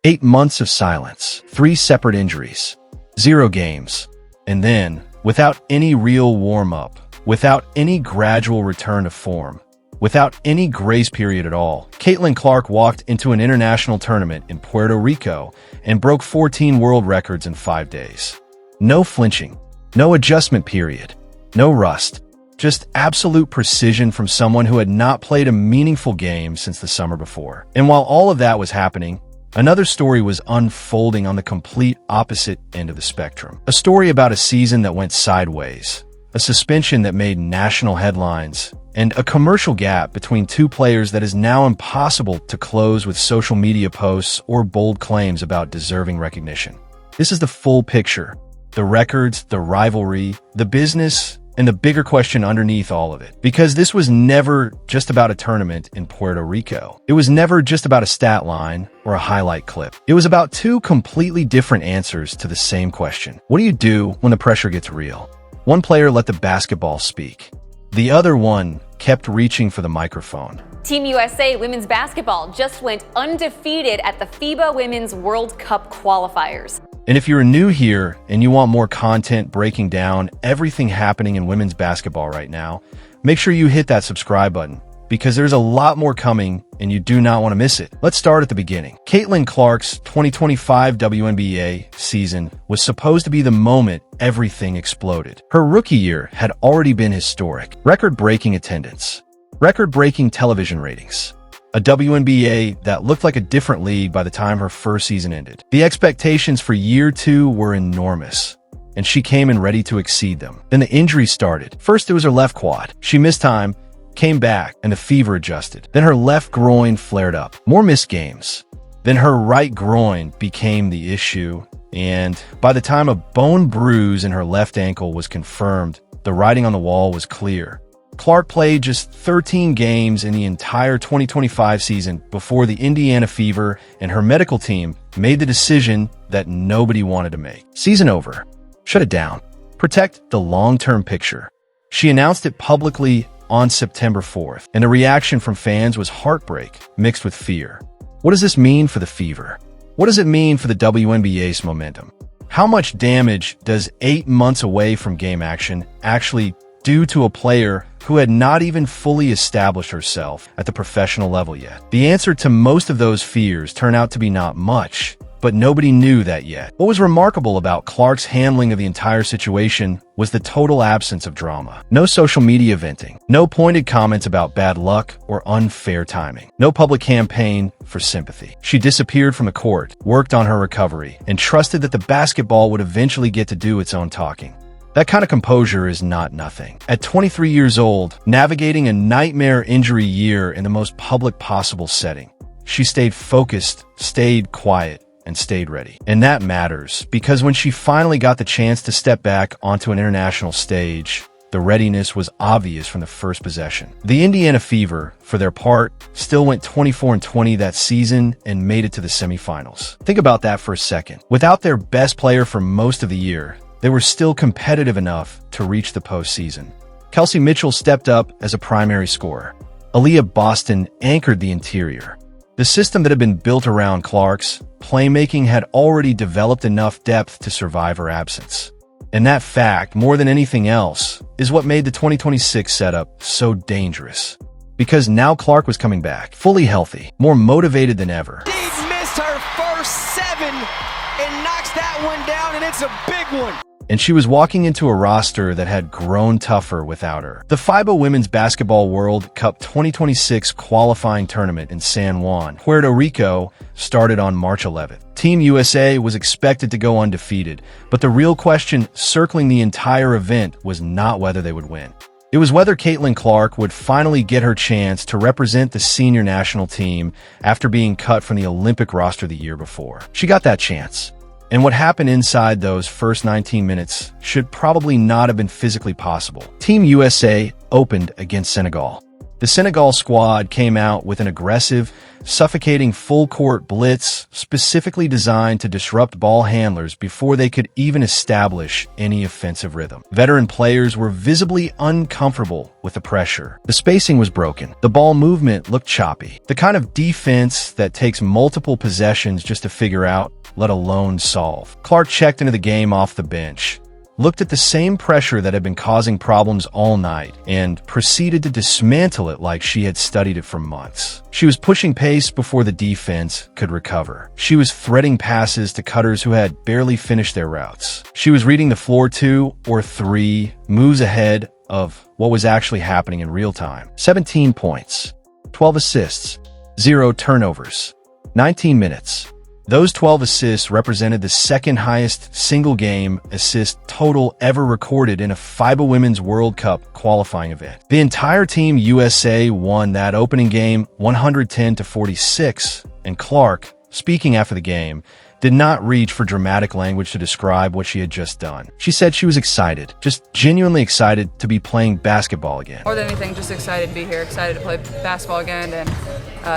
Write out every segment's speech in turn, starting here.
8 months of silence, 3 separate injuries, 0 games, and then, without any real warm-up, without any gradual return to form, without any grace period at all, Caitlin Clark walked into an international tournament in Puerto Rico and broke 14 world records in 5 days. No flinching, no adjustment period, no rust, just absolute precision from someone who had not played a meaningful game since the summer before. And while all of that was happening, another story was unfolding on the complete opposite end of the spectrum. A story about a season that went sideways, a suspension that made national headlines, and a commercial gap between two players that is now impossible to close with social media posts or bold claims about deserving recognition. This is the full picture: the records, the rivalry, the business, and the bigger question underneath all of it. Because this was never just about a tournament in Puerto Rico. It was never just about a stat line or a highlight clip. It was about two completely different answers to the same question. What do you do when the pressure gets real? One player let the basketball speak. The other one kept reaching for the microphone. Team USA women's basketball just went undefeated at the FIBA Women's World Cup qualifiers. And if you're new here and you want more content breaking down everything happening in women's basketball right now, make sure you hit that subscribe button, because there's a lot more coming and you do not want to miss it. Let's start at the beginning. Caitlin Clark's 2025 WNBA season was supposed to be the moment everything exploded. Her rookie year had already been historic. Record-breaking attendance, record-breaking television ratings, a WNBA that looked like a different league by the time her first season ended. The expectations for year 2 were enormous, and she came in ready to exceed them. Then the injuries started. First, it was her left quad. She missed time, came back, and the fever adjusted. Then her left groin flared up. More missed games. Then her right groin became the issue, and by the time a bone bruise in her left ankle was confirmed, the writing on the wall was clear. Clark played just 13 games in the entire 2025 season before the Indiana Fever and her medical team made the decision that nobody wanted to make. Season over. Shut it down. Protect the long-term picture. She announced it publicly on September 4th, and the reaction from fans was heartbreak mixed with fear. What does this mean for the Fever? What does it mean for the WNBA's momentum? How much damage does 8 months away from game action actually do to a player who had not even fully established herself at the professional level yet? The answer to most of those fears turned out to be not much, but nobody knew that yet. What was remarkable about Clark's handling of the entire situation was the total absence of drama. No social media venting, no pointed comments about bad luck or unfair timing, no public campaign for sympathy. She disappeared from the court, worked on her recovery, and trusted that the basketball would eventually get to do its own talking. That kind of composure is not nothing. At 23 years old, navigating a nightmare injury year in the most public possible setting, she stayed focused, stayed quiet, and stayed ready. And that matters, because when she finally got the chance to step back onto an international stage, the readiness was obvious from the first possession. The Indiana Fever, for their part, still went 24-20 that season and made it to the semifinals. Think about that for a second. Without their best player for most of the year, they were still competitive enough to reach the postseason. Kelsey Mitchell stepped up as a primary scorer. Aaliyah Boston anchored the interior. The system that had been built around Clark's playmaking had already developed enough depth to survive her absence. And that fact, more than anything else, is what made the 2026 setup so dangerous. Because now Clark was coming back, fully healthy, more motivated than ever. She missed her first 7 and knocks that one down, and it's a big one. And she was walking into a roster that had grown tougher without her. The FIBA Women's Basketball World Cup 2026 qualifying tournament in San Juan, Puerto Rico, started on March 11th. Team USA was expected to go undefeated, but the real question circling the entire event was not whether they would win. It was whether Caitlin Clark would finally get her chance to represent the senior national team after being cut from the Olympic roster the year before. She got that chance. And what happened inside those first 19 minutes should probably not have been physically possible. Team USA opened against Senegal. The Senegal squad came out with an aggressive, suffocating full-court blitz specifically designed to disrupt ball handlers before they could even establish any offensive rhythm. Veteran players were visibly uncomfortable with the pressure. The spacing was broken. The ball movement looked choppy. The kind of defense that takes multiple possessions just to figure out, let alone solve. Clark checked into the game off the bench, looked at the same pressure that had been causing problems all night, and proceeded to dismantle it like she had studied it for months. She was pushing pace before the defense could recover. She was threading passes to cutters who had barely finished their routes. She was reading the floor 2 or 3 moves ahead of what was actually happening in real time. 17 points, 12 assists, 0 turnovers, 19 minutes. Those 12 assists represented the second highest single-game assist total ever recorded in a FIBA Women's World Cup qualifying event. The entire Team USA won that opening game 110-46, and Clark, speaking after the game, did not reach for dramatic language to describe what she had just done. She said she was excited, just genuinely excited to be playing basketball again. More than anything, just excited to be here, excited to play basketball again, and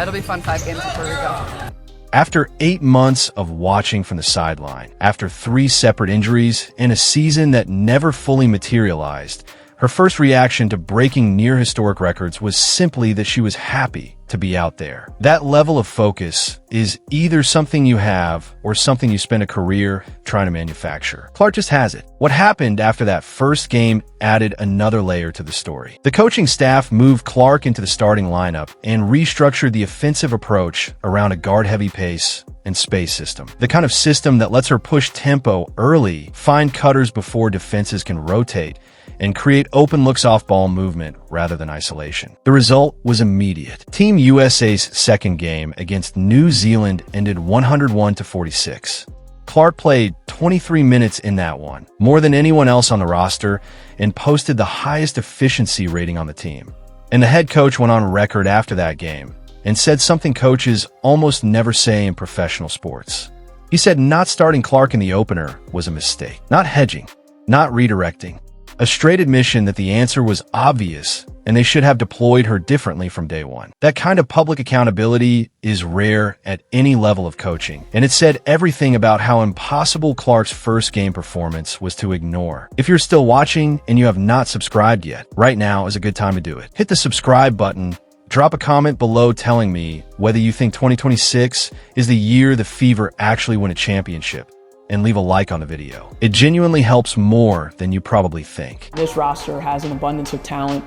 it'll be fun 5 games in Puerto Rico. After 8 months of watching from the sideline, after 3 separate injuries, and a season that never fully materialized, her first reaction to breaking near historic records was simply that she was happy to be out there. That level of focus is either something you have or something you spend a career trying to manufacture. Clark just has it. What happened after that first game added another layer to the story. The coaching staff moved Clark into the starting lineup and restructured the offensive approach around a guard-heavy pace and space system. The kind of system that lets her push tempo early, find cutters before defenses can rotate, and create open looks off ball movement rather than isolation. The result was immediate. Team USA's second game against New Zealand ended 101-46. Clark played 23 minutes in that one, more than anyone else on the roster, and posted the highest efficiency rating on the team. And the head coach went on record after that game and said something coaches almost never say in professional sports. He said not starting Clark in the opener was a mistake. Not hedging, not redirecting. A straight admission that the answer was obvious and they should have deployed her differently from day one. That kind of public accountability is rare at any level of coaching, and it said everything about how impossible Clark's first game performance was to ignore. If you're still watching and you have not subscribed yet, right now is a good time to do it. Hit the subscribe button, drop a comment below telling me whether you think 2026 is the year the Fever actually win a championship, and leave a like on the video. It genuinely helps more than you probably think. This roster has an abundance of talent.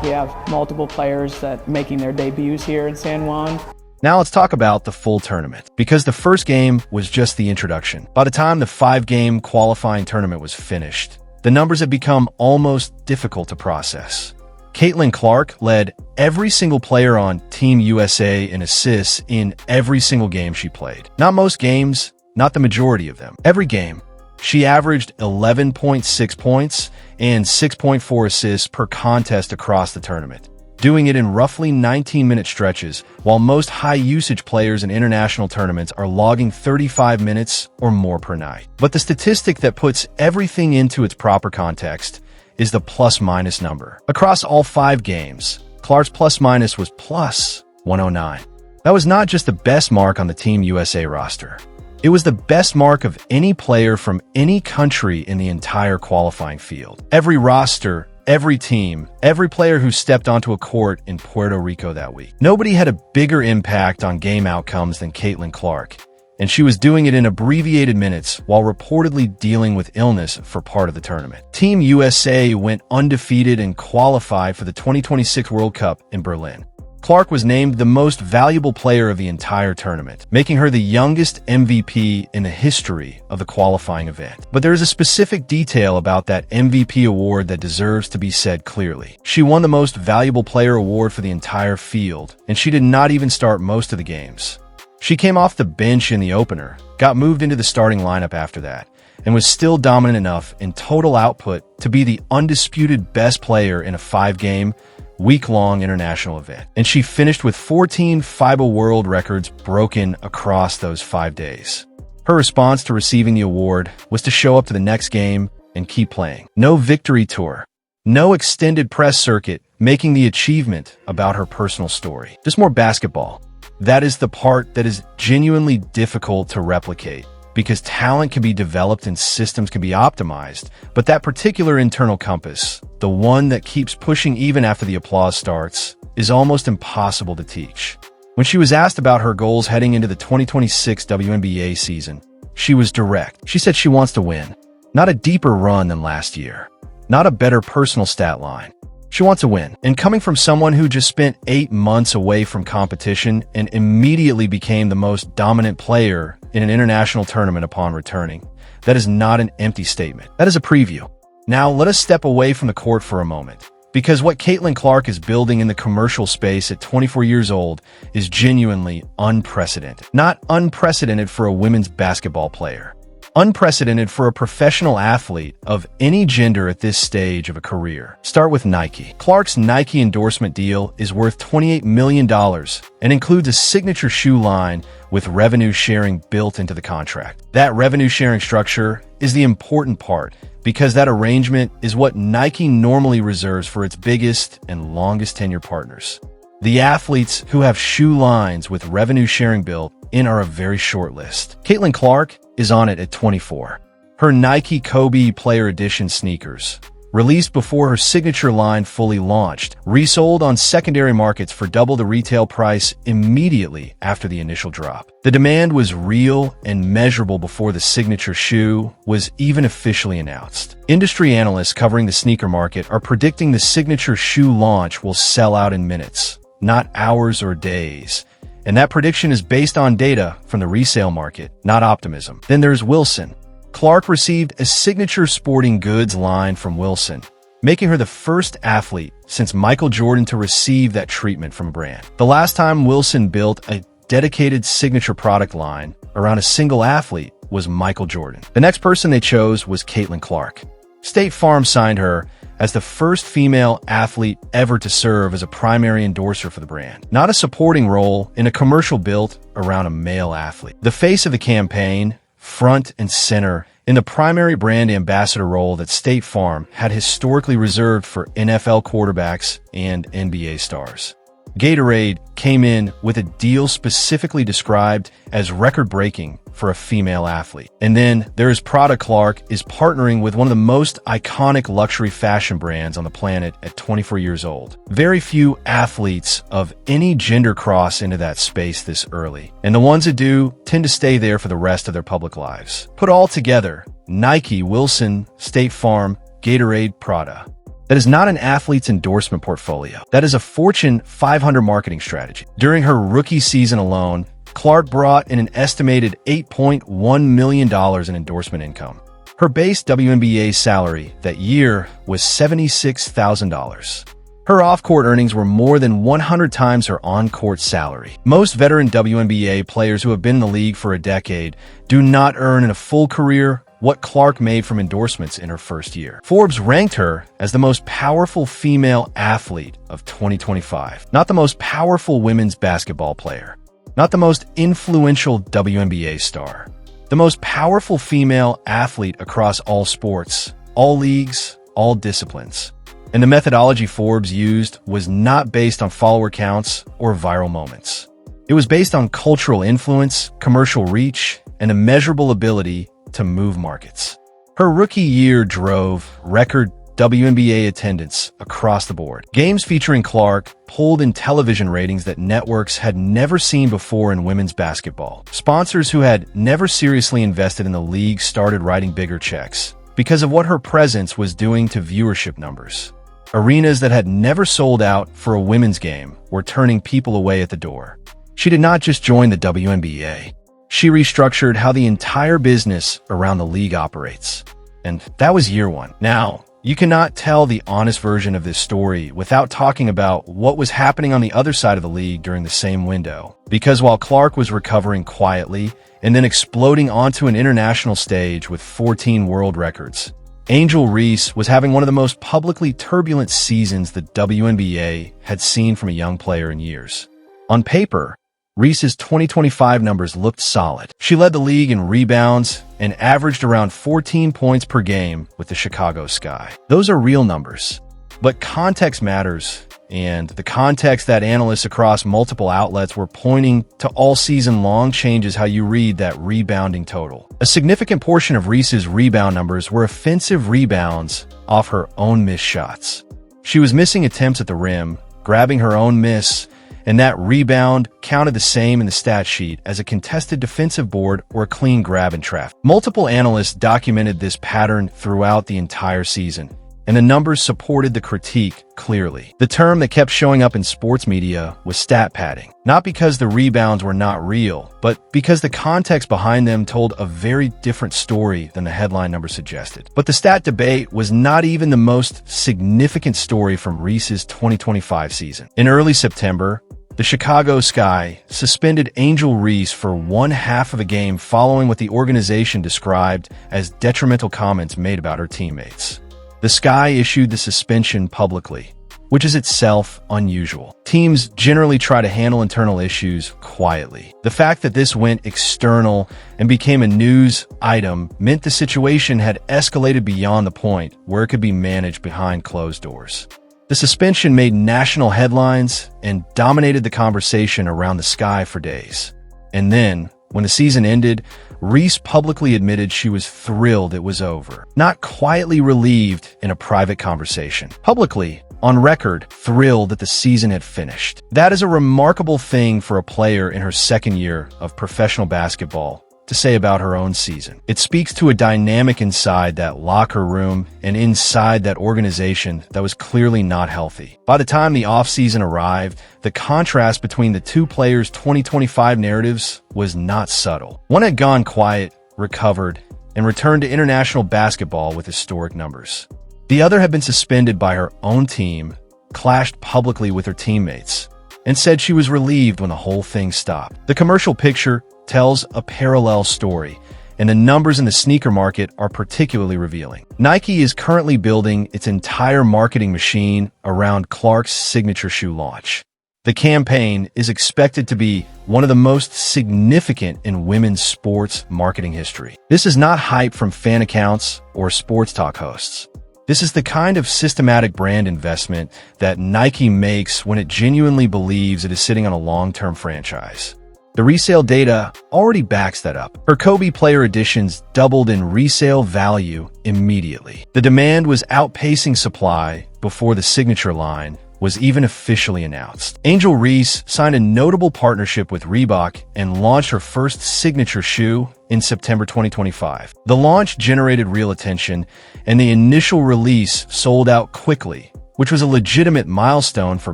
We have multiple players that making their debuts here in San Juan. Now let's talk about the full tournament, because the first game was just the introduction. By the time the 5-game qualifying tournament was finished, the numbers had become almost difficult to process. Caitlin Clark led every single player on Team USA in assists in every single game she played. Not most games, not the majority of them. Every game, she averaged 11.6 points and 6.4 assists per contest across the tournament, doing it in roughly 19-minute stretches, while most high-usage players in international tournaments are logging 35 minutes or more per night. But the statistic that puts everything into its proper context is the plus-minus number. Across all 5 games, Clark's plus-minus was plus 109. That was not just the best mark on the Team USA roster. It was the best mark of any player from any country in the entire qualifying field. Every roster, every team, every player who stepped onto a court in Puerto Rico that week. Nobody had a bigger impact on game outcomes than Caitlin Clark, and she was doing it in abbreviated minutes while reportedly dealing with illness for part of the tournament. Team USA went undefeated and qualified for the 2026 World Cup in Berlin. Clark was named the most valuable player of the entire tournament, making her the youngest MVP in the history of the qualifying event. But there is a specific detail about that MVP award that deserves to be said clearly. She won the most valuable player award for the entire field, and she did not even start most of the games. She came off the bench in the opener, got moved into the starting lineup after that, and was still dominant enough in total output to be the undisputed best player in a 5-game, week-long international event. And she finished with 14 FIBA world records broken across those 5 days. Her response to receiving the award was to show up to the next game and keep playing. No victory tour, no extended press circuit, making the achievement about her personal story. Just more basketball. That is the part that is genuinely difficult to replicate, because talent can be developed and systems can be optimized, but that particular internal compass, the one that keeps pushing even after the applause starts, is almost impossible to teach. When she was asked about her goals heading into the 2026 WNBA season, she was direct. She said she wants to win. Not a deeper run than last year. Not a better personal stat line. She wants to win. And coming from someone who just spent 8 months away from competition and immediately became the most dominant player in an international tournament upon returning, that is not an empty statement. That is a preview. Now, let us step away from the court for a moment, because what Caitlin Clark is building in the commercial space at 24 years old is genuinely unprecedented. Not unprecedented for a women's basketball player. Unprecedented for a professional athlete of any gender at this stage of a career. Start with Nike. Clark's Nike endorsement deal is worth $28 million and includes a signature shoe line with revenue sharing built into the contract. That revenue sharing structure is the important part, because that arrangement is what Nike normally reserves for its biggest and longest tenure partners. The athletes who have shoe lines with revenue sharing built in are a very short list. Caitlin Clark is on it at 24. Her Nike Kobe Player Edition sneakers, released before her signature line fully launched, resold on secondary markets for double the retail price immediately after the initial drop. The demand was real and measurable before the signature shoe was even officially announced. Industry analysts covering the sneaker market are predicting the signature shoe launch will sell out in minutes, not hours or days. And that prediction is based on data from the resale market, not optimism. Then there's Wilson. Clark received a signature sporting goods line from Wilson, making her the first athlete since Michael Jordan to receive that treatment from a brand. The last time Wilson built a dedicated signature product line around a single athlete was Michael Jordan. The next person they chose was Caitlin Clark. State Farm signed her as the first female athlete ever to serve as a primary endorser for the brand, not a supporting role in a commercial built around a male athlete. The face of the campaign, front and center, in the primary brand ambassador role that State Farm had historically reserved for NFL quarterbacks and NBA stars. Gatorade came in with a deal specifically described as record-breaking for a female athlete. And then there is Prada. Clark is partnering with one of the most iconic luxury fashion brands on the planet at 24 years old. Very few athletes of any gender cross into that space this early, and the ones that do tend to stay there for the rest of their public lives. Put all together, Nike, Wilson, State Farm, Gatorade, Prada. That is not an athlete's endorsement portfolio. That is a Fortune 500 marketing strategy. During her rookie season alone, Clark brought in an estimated $8.1 million in endorsement income. Her base WNBA salary that year was $76,000. Her off-court earnings were more than 100 times her on-court salary. Most veteran WNBA players who have been in the league for a decade do not earn in a full career what Clark made from endorsements in her first year. Forbes ranked her as the most powerful female athlete of 2025. Not the most powerful women's basketball player. Not the most influential WNBA star. The most powerful female athlete across all sports, all leagues, all disciplines. And the methodology Forbes used was not based on follower counts or viral moments. It was based on cultural influence, commercial reach, and a measurable ability to move markets. Her rookie year drove record WNBA attendance across the board. Games featuring Clark pulled in television ratings that networks had never seen before in women's basketball. Sponsors who had never seriously invested in the league started writing bigger checks because of what her presence was doing to viewership numbers. Arenas that had never sold out for a women's game were turning people away at the door. She did not just join the WNBA. She restructured how the entire business around the league operates. And that was year one. Now, you cannot tell the honest version of this story without talking about what was happening on the other side of the league during the same window. Because while Clark was recovering quietly and then exploding onto an international stage with 14 world records, Angel Reese was having one of the most publicly turbulent seasons the WNBA had seen from a young player in years. On paper, Reese's 2025 numbers looked solid. She led the league in rebounds and averaged around 14 points per game with the Chicago Sky. Those are real numbers. But context matters, and the context that analysts across multiple outlets were pointing to all season long changes how you read that rebounding total. A significant portion of Reese's rebound numbers were offensive rebounds off her own missed shots. She was missing attempts at the rim, grabbing her own miss, and that rebound counted the same in the stat sheet as a contested defensive board or a clean grab in traffic. Multiple analysts documented this pattern throughout the entire season, and the numbers supported the critique clearly. The term that kept showing up in sports media was stat padding, not because the rebounds were not real, but because the context behind them told a very different story than the headline number suggested. But the stat debate was not even the most significant story from Reese's 2025 season. In early September, the Chicago Sky suspended Angel Reese for one half of a game following what the organization described as detrimental comments made about her teammates. The Sky issued the suspension publicly, which is itself unusual. Teams generally try to handle internal issues quietly. The fact that this went external and became a news item meant the situation had escalated beyond the point where it could be managed behind closed doors. The suspension made national headlines and dominated the conversation around the Sky for days. And then, when the season ended, Reese publicly admitted she was thrilled it was over, not quietly relieved in a private conversation. Publicly, on record, thrilled that the season had finished. That is a remarkable thing for a player in her second year of professional basketball to say about her own season. It speaks to a dynamic inside that locker room and inside that organization that was clearly not healthy. By the time the offseason arrived, the contrast between the two players' 2025 narratives was not subtle. One had gone quiet, recovered, and returned to international basketball with historic numbers. The other had been suspended by her own team, clashed publicly with her teammates, and said she was relieved when the whole thing stopped. The commercial picture tells a parallel story, and the numbers in the sneaker market are particularly revealing. Nike is currently building its entire marketing machine around Clark's signature shoe launch. The campaign is expected to be one of the most significant in women's sports marketing history. This is not hype from fan accounts or sports talk hosts. This is the kind of systematic brand investment that Nike makes when it genuinely believes it is sitting on a long-term franchise. The resale data already backs that up. Her Kobe player editions doubled in resale value immediately. The demand was outpacing supply before the signature line was even officially announced. Angel Reese signed a notable partnership with Reebok and launched her first signature shoe in September 2025. The launch generated real attention, and the initial release sold out quickly, which was a legitimate milestone for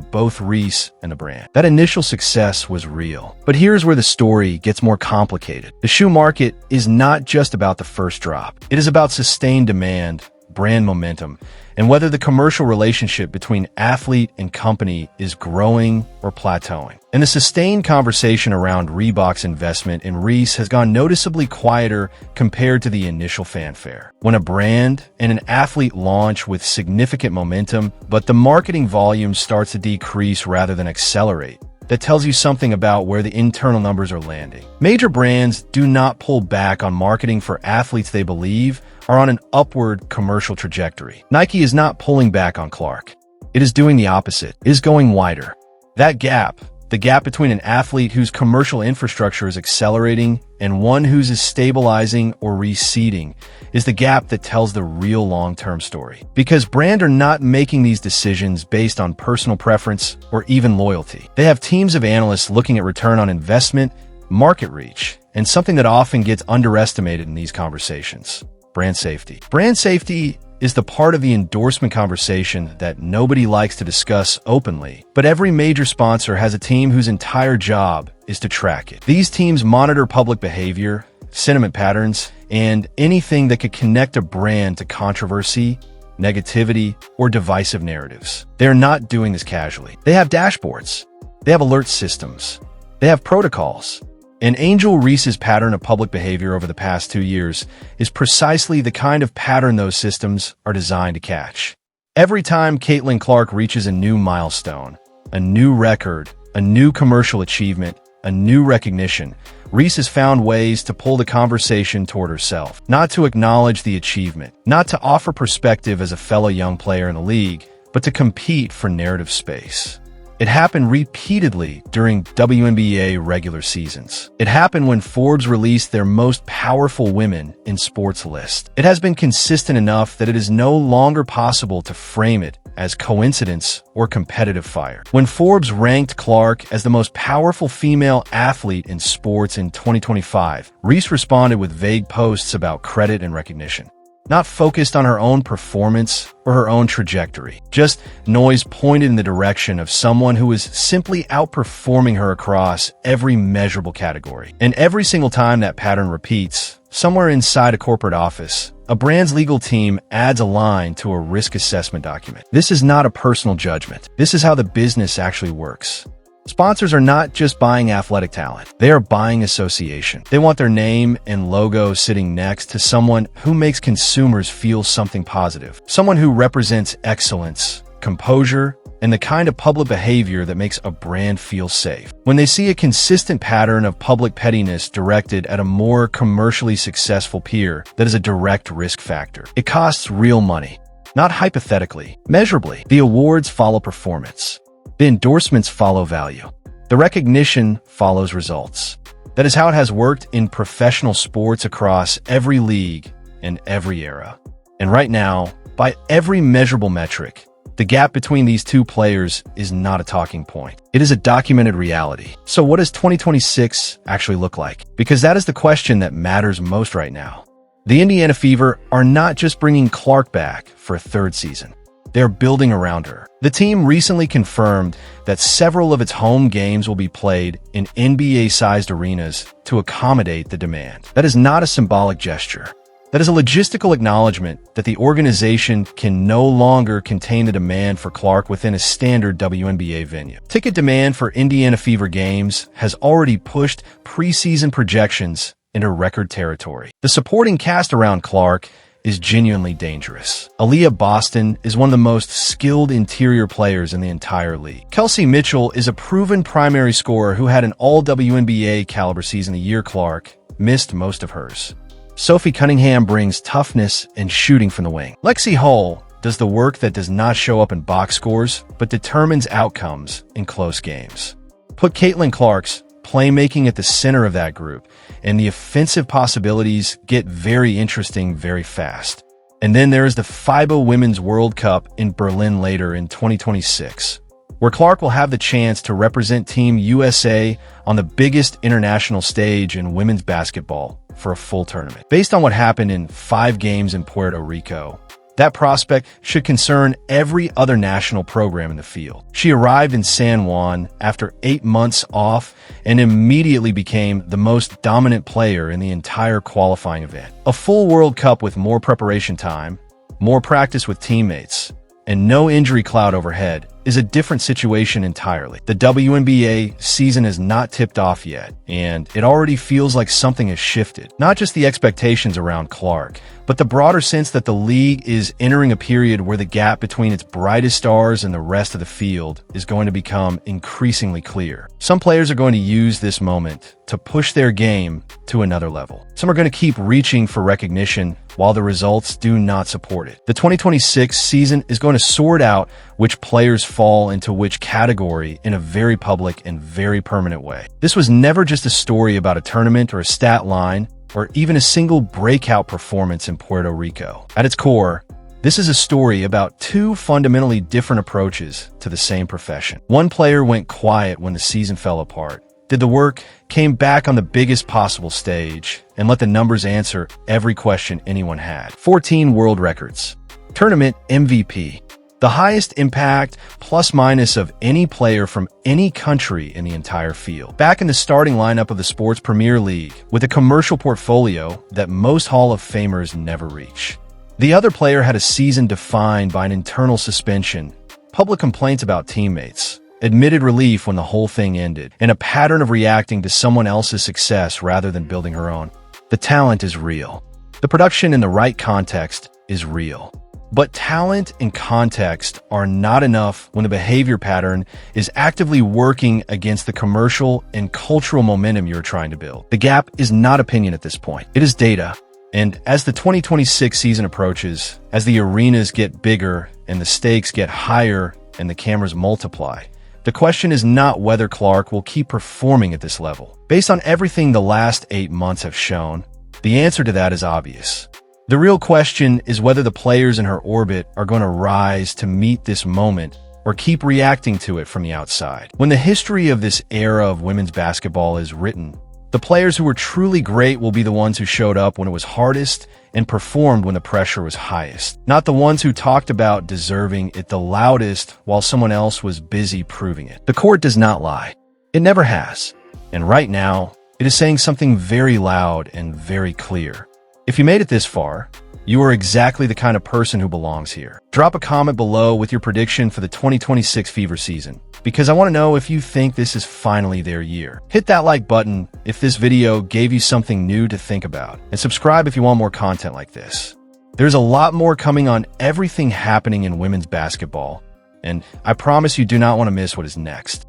both Reese and the brand. That initial success was real. But here's where the story gets more complicated. The shoe market is not just about the first drop. It is about sustained demand, brand momentum, and whether the commercial relationship between athlete and company is growing or plateauing. And the sustained conversation around Reebok's investment in Reese has gone noticeably quieter compared to the initial fanfare. When a brand and an athlete launch with significant momentum, but the marketing volume starts to decrease rather than accelerate, that tells you something about where the internal numbers are landing. Major brands do not pull back on marketing for athletes they believe are on an upward commercial trajectory. Nike is not pulling back on Clark. It is doing the opposite. It is going wider. That gap, the gap between an athlete whose commercial infrastructure is accelerating and one whose is stabilizing or receding, is the gap that tells the real long-term story. Because brands are not making these decisions based on personal preference or even loyalty. They have teams of analysts looking at return on investment, market reach, and something that often gets underestimated in these conversations: brand safety. Brand safety is the part of the endorsement conversation that nobody likes to discuss openly, but every major sponsor has a team whose entire job is to track it. These teams monitor public behavior, sentiment patterns, and anything that could connect a brand to controversy, negativity, or divisive narratives. They're not doing this casually. They have dashboards. They have alert systems. They have protocols. And Angel Reese's pattern of public behavior over the past 2 years is precisely the kind of pattern those systems are designed to catch. Every time Caitlin Clark reaches a new milestone, a new record, a new commercial achievement, a new recognition, Reese has found ways to pull the conversation toward herself, not to acknowledge the achievement, not to offer perspective as a fellow young player in the league, but but to compete for narrative space. It happened repeatedly during WNBA regular seasons. It happened when Forbes released their most powerful women in sports list. It has been consistent enough that it is no longer possible to frame it as coincidence or competitive fire. When Forbes ranked Clark as the most powerful female athlete in sports in 2025, Reese responded with vague posts about credit and recognition. Not focused on her own performance or her own trajectory. Just noise pointed in the direction of someone who is simply outperforming her across every measurable category. And every single time that pattern repeats, somewhere inside a corporate office, a brand's legal team adds a line to a risk assessment document. This is not a personal judgment. This is how the business actually works. Sponsors are not just buying athletic talent. They are buying association. They want their name and logo sitting next to someone who makes consumers feel something positive. Someone who represents excellence, composure, and the kind of public behavior that makes a brand feel safe. When they see a consistent pattern of public pettiness directed at a more commercially successful peer, that is a direct risk factor. It costs real money, not hypothetically, measurably. The awards follow performance. The endorsements follow value. The recognition follows results. That is how it has worked in professional sports across every league and every era. And right now, by every measurable metric, the gap between these two players is not a talking point. It is a documented reality. So what does 2026 actually look like? Because that is the question that matters most right now. The Indiana Fever are not just bringing Clark back for a third season. They're building around her. The team recently confirmed that several of its home games will be played in NBA-sized arenas to accommodate the demand. That is not a symbolic gesture. That is a logistical acknowledgement that the organization can no longer contain the demand for Clark within a standard WNBA venue. Ticket demand for Indiana Fever games has already pushed preseason projections into record territory. The supporting cast around Clark is genuinely dangerous. Aaliyah Boston is one of the most skilled interior players in the entire league. Kelsey Mitchell is a proven primary scorer who had an all-WNBA caliber season the year Clark missed most of hers. Sophie Cunningham brings toughness and shooting from the wing. Lexi Hull does the work that does not show up in box scores, but determines outcomes in close games. Put Caitlin Clark's playmaking at the center of that group, and the offensive possibilities get very interesting very fast. And then there is the FIBA Women's World Cup in Berlin later in 2026, where Clark will have the chance to represent Team USA on the biggest international stage in women's basketball for a full tournament. Based on what happened in 5 games in Puerto Rico, that prospect should concern every other national program in the field. She arrived in San Juan after 8 months off and immediately became the most dominant player in the entire qualifying event. A full World Cup with more preparation time, more practice with teammates, and no injury cloud overhead is a different situation entirely. The WNBA season is not tipped off yet, and it already feels like something has shifted. Not just the expectations around Clark, but the broader sense that the league is entering a period where the gap between its brightest stars and the rest of the field is going to become increasingly clear. Some players are going to use this moment to push their game to another level. Some are going to keep reaching for recognition while the results do not support it. The 2026 season is going to sort out which players fall into which category in a very public and very permanent way. This was never just a story about a tournament or a stat line or even a single breakout performance in Puerto Rico. At its core, this is a story about 2 fundamentally different approaches to the same profession. One player went quiet when the season fell apart, did the work, came back on the biggest possible stage, and let the numbers answer every question anyone had. 14 world records. Tournament MVP. The highest impact plus-minus of any player from any country in the entire field. Back in the starting lineup of the Sports Premier League with a commercial portfolio that most Hall of Famers never reach. The other player had a season defined by an internal suspension, public complaints about teammates, admitted relief when the whole thing ended, and a pattern of reacting to someone else's success rather than building her own. The talent is real. The production in the right context is real. But talent and context are not enough when the behavior pattern is actively working against the commercial and cultural momentum you're trying to build. The gap is not opinion at this point. It is data. And as the 2026 season approaches, as the arenas get bigger and the stakes get higher and the cameras multiply, the question is not whether Clark will keep performing at this level. Based on everything the last 8 months have shown, the answer to that is obvious. The real question is whether the players in her orbit are going to rise to meet this moment or keep reacting to it from the outside. When the history of this era of women's basketball is written, the players who were truly great will be the ones who showed up when it was hardest and performed when the pressure was highest, not the ones who talked about deserving it the loudest while someone else was busy proving it. The court does not lie. It never has. And right now, it is saying something very loud and very clear. If you made it this far, you are exactly the kind of person who belongs here. Drop a comment below with your prediction for the 2026 FIBA season, because I want to know if you think this is finally their year. Hit that like button if this video gave you something new to think about, and subscribe if you want more content like this. There's a lot more coming on everything happening in women's basketball, and I promise you do not want to miss what is next.